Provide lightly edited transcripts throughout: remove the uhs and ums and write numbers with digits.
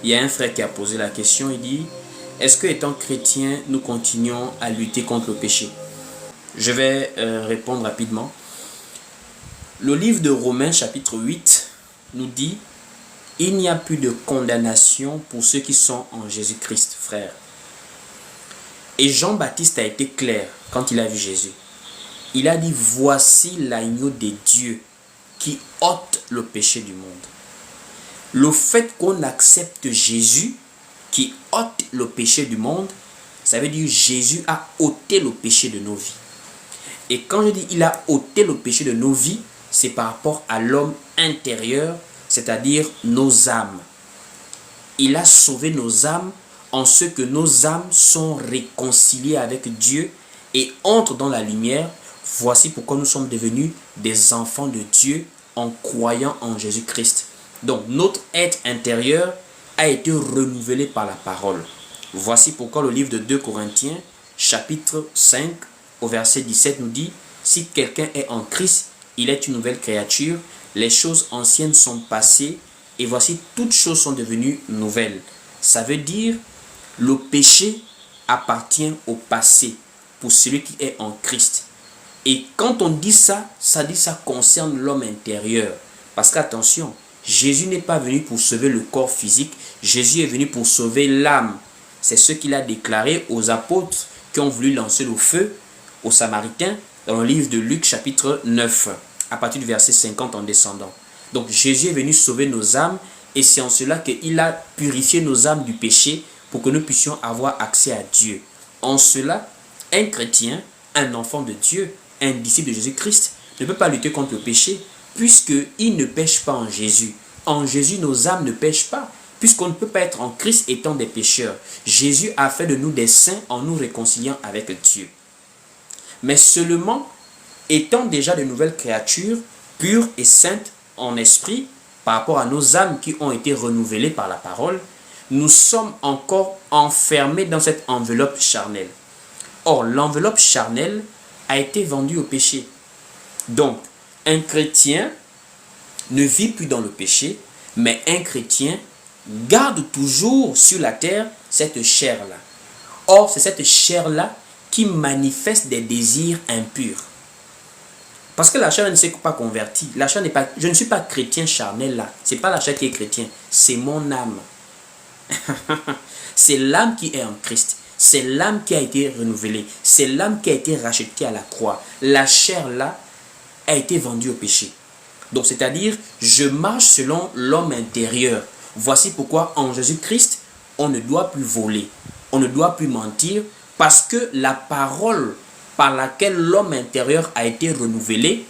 Il y a un frère qui a posé la question, il dit, est-ce que étant chrétien, nous continuons à lutter contre le péché? Je vais répondre rapidement. Le livre de Romains chapitre 8 nous dit, il n'y a plus de condamnation pour ceux qui sont en Jésus-Christ, frère. Et Jean-Baptiste a été clair quand il a vu Jésus. Il a dit, voici l'agneau de Dieu qui ôte le péché du monde. Le fait qu'on accepte Jésus qui ôte le péché du monde, ça veut dire Jésus a ôté le péché de nos vies. Et quand je dis il a ôté le péché de nos vies, c'est par rapport à l'homme intérieur, c'est-à-dire nos âmes. Il a sauvé nos âmes en ce que nos âmes sont réconciliées avec Dieu et entrent dans la lumière. Voici pourquoi nous sommes devenus des enfants de Dieu en croyant en Jésus-Christ. Donc notre être intérieur a été renouvelé par la parole. Voici pourquoi le livre de 2 Corinthiens, chapitre 5, au verset 17 nous dit, si quelqu'un est en Christ, il est une nouvelle créature, les choses anciennes sont passées et voici toutes choses sont devenues nouvelles. Ça veut dire le péché appartient au passé pour celui qui est en Christ. Et quand on dit ça, ça concerne l'homme intérieur. Parce qu'attention, Jésus n'est pas venu pour sauver le corps physique, Jésus est venu pour sauver l'âme. C'est ce qu'il a déclaré aux apôtres qui ont voulu lancer le feu aux Samaritains dans le livre de Luc chapitre 9, à partir du verset 50 en descendant. Donc Jésus est venu sauver nos âmes et c'est en cela qu'il a purifié nos âmes du péché pour que nous puissions avoir accès à Dieu. En cela, un chrétien, un enfant de Dieu, un disciple de Jésus-Christ ne peut pas lutter contre le péché puisqu'il ne pêche pas en Jésus. En Jésus, nos âmes ne pêchent pas puisqu'on ne peut pas être en Christ étant des pécheurs. Jésus a fait de nous des saints en nous réconciliant avec Dieu. Mais seulement, étant déjà de nouvelles créatures, pures et saintes en esprit, par rapport à nos âmes qui ont été renouvelées par la parole, nous sommes encore enfermés dans cette enveloppe charnelle. Or, l'enveloppe charnelle a été vendue au péché. Donc, un chrétien ne vit plus dans le péché, mais un chrétien garde toujours sur la terre cette chair-là. Or, c'est cette chair-là qui manifeste des désirs impurs. Parce que la chair ne s'est pas convertie. La chair n'est pas, je ne suis pas chrétien charnel là. Ce n'est pas la chair qui est chrétien, c'est mon âme. C'est l'âme qui est en Christ. C'est l'âme qui a été renouvelée. C'est l'âme qui a été rachetée à la croix. La chair là a été vendue au péché. Donc c'est-à-dire, je marche selon l'homme intérieur. Voici pourquoi en Jésus-Christ, on ne doit plus voler. On ne doit plus mentir parce que la parole par laquelle l'homme intérieur a été renouvelé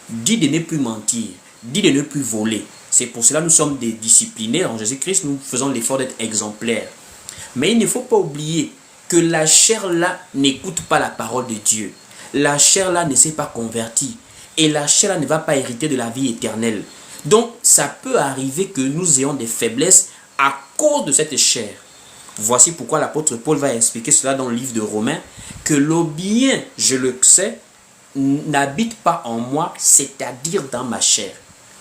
dit de ne plus mentir, dit de ne plus voler. C'est pour cela que nous sommes des disciplinés en Jésus-Christ, nous faisons l'effort d'être exemplaires. Mais il ne faut pas oublier que la chair-là n'écoute pas la parole de Dieu. La chair-là ne s'est pas convertie. Et la chair-là ne va pas hériter de la vie éternelle. Donc, ça peut arriver que nous ayons des faiblesses à cause de cette chair. Voici pourquoi l'apôtre Paul va expliquer cela dans le livre de Romains, que le bien, je le sais, n'habite pas en moi, c'est-à-dire dans ma chair.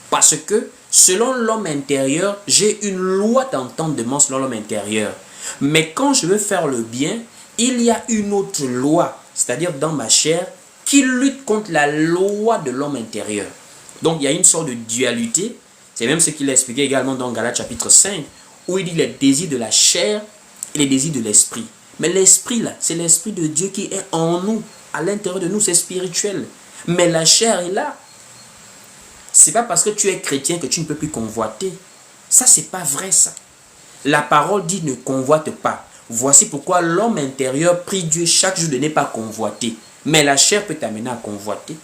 Parce que, selon l'homme intérieur, j'ai une loi d'entendement selon l'homme intérieur. Mais quand je veux faire le bien, il y a une autre loi, c'est-à-dire dans ma chair, qui lutte contre la loi de l'homme intérieur. Donc il y a une sorte de dualité, c'est même ce qu'il a expliqué également dans Galates chapitre 5, où il dit les désirs de la chair et les désirs de l'esprit. Mais l'esprit là, c'est l'esprit de Dieu qui est en nous, à l'intérieur de nous, c'est spirituel. Mais la chair est là. C'est pas parce que tu es chrétien que tu ne peux plus convoiter. Ça, c'est pas vrai ça. La parole dit ne convoite pas. Voici pourquoi l'homme intérieur prie Dieu chaque jour de ne pas convoiter. Mais la chair peut t'amener à convoiter.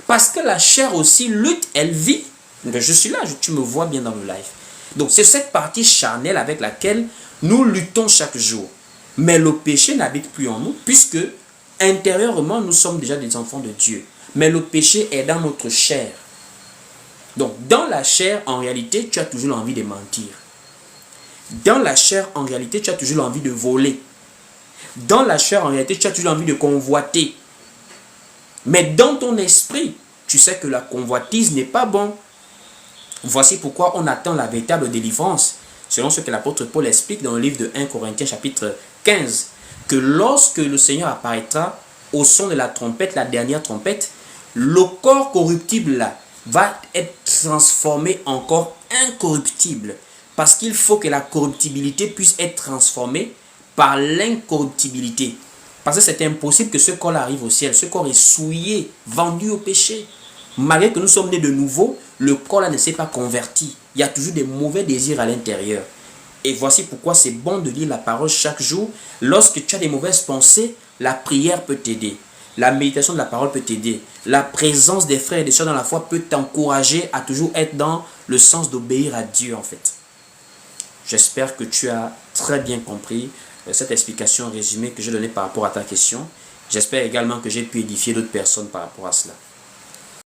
Parce que la chair aussi lutte, elle vit. Je suis là, tu me vois bien dans le live. Donc c'est cette partie charnelle avec laquelle nous luttons chaque jour. Mais le péché n'habite plus en nous, puisque intérieurement nous sommes déjà des enfants de Dieu. Mais le péché est dans notre chair. Donc dans la chair, en réalité, tu as toujours l'envie de mentir. Dans la chair, en réalité, tu as toujours l'envie de voler. Dans la chair, en réalité, tu as toujours envie de convoiter. Mais dans ton esprit, tu sais que la convoitise n'est pas bon. Voici pourquoi on attend la véritable délivrance. selon ce que l'apôtre Paul explique dans le livre de 1 Corinthiens chapitre 15, que lorsque le Seigneur apparaîtra au son de la trompette, la dernière trompette, le corps corruptible là va être transformé en corps incorruptible. Parce qu'il faut que la corruptibilité puisse être transformée par l'incorruptibilité. Parce que c'est impossible que ce corps arrive au ciel. Ce corps est souillé, vendu au péché. Malgré que nous sommes nés de nouveau, le corps là ne s'est pas converti. Il y a toujours des mauvais désirs à l'intérieur. Et voici pourquoi c'est bon de lire la parole chaque jour. Lorsque tu as des mauvaises pensées, la prière peut t'aider. La méditation de la parole peut t'aider. La présence des frères et des sœurs dans la foi peut t'encourager à toujours être dans le sens d'obéir à Dieu en fait. J'espère que tu as très bien compris cette explication résumée que j'ai donnée par rapport à ta question. J'espère également que j'ai pu édifier d'autres personnes par rapport à cela.